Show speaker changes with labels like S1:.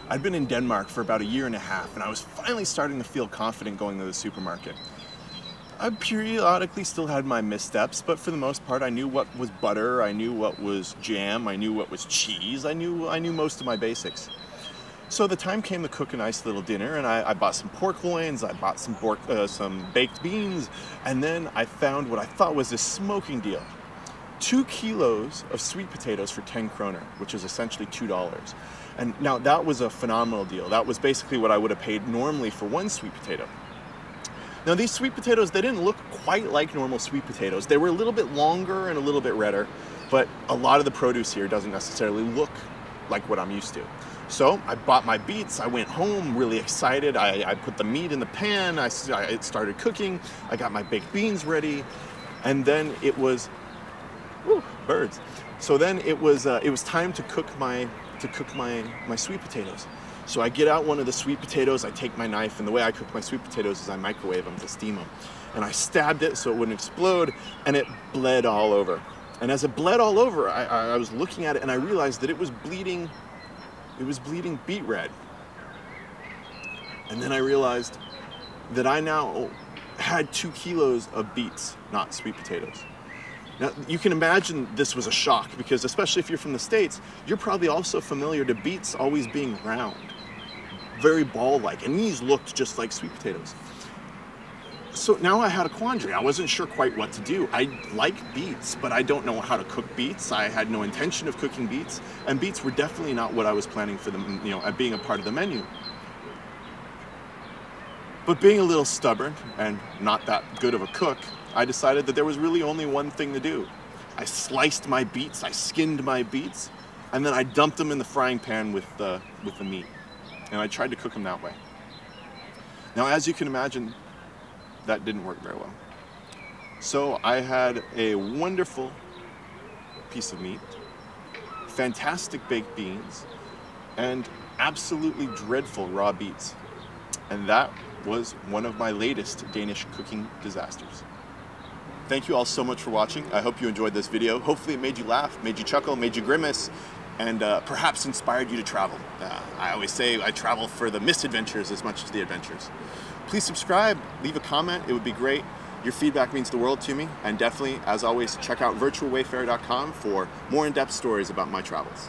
S1: I'd been in Denmark for about a year and a half, and I was finally starting to feel confident going to the supermarket. I periodically still had my missteps, but for the most part I knew what was butter, I knew what was jam, I knew what was cheese, I knew most of my basics. So the time came to cook a nice little dinner, and I bought some pork loins, I bought some baked beans, and then I found what I thought was a smoking deal. 2 kilos of sweet potatoes for 10 kroner, which is essentially $2. And now that was a phenomenal deal. That was basically what I would have paid normally for 1 sweet potato. Now these sweet potatoes, they didn't look quite like normal sweet potatoes. They were a little bit longer and a little bit redder, but a lot of the produce here doesn't necessarily look like what I'm used to. So I bought my beets, I went home really excited, I put the meat in the pan, I started cooking, I got my baked beans ready, and then it was, whew, birds. So then it was time to cook my sweet potatoes. So I get out one of the sweet potatoes, I take my knife, and the way I cook my sweet potatoes is I microwave them to steam them. And I stabbed it so it wouldn't explode, and it bled all over. And as it bled all over, I was looking at it and I realized that it was bleeding beet red. And then I realized that I now had 2 kilos of beets, not sweet potatoes. Now, you can imagine this was a shock, because especially if you're from the States, you're probably also familiar to beets always being round, very ball-like, and these looked just like sweet potatoes. So now I had a quandary. I wasn't sure quite what to do. I like beets, but I don't know how to cook beets. I had no intention of cooking beets, and beets were definitely not what I was planning for them, being a part of the menu. But being a little stubborn and not that good of a cook, I decided that there was really only one thing to do. I sliced my beets, I skinned my beets, and then I dumped them in the frying pan with the meat. And I tried to cook them that way. Now, as you can imagine, that didn't work very well. So I had a wonderful piece of meat, fantastic baked beans, and absolutely dreadful raw beets. And that was one of my latest Danish cooking disasters. Thank you all so much for watching. I hope you enjoyed this video. Hopefully it made you laugh, made you chuckle, made you grimace, and perhaps inspired you to travel. I always say I travel for the misadventures as much as the adventures. Please subscribe, leave a comment, it would be great. Your feedback means the world to me, and definitely, as always, check out virtualwayfarer.com for more in-depth stories about my travels.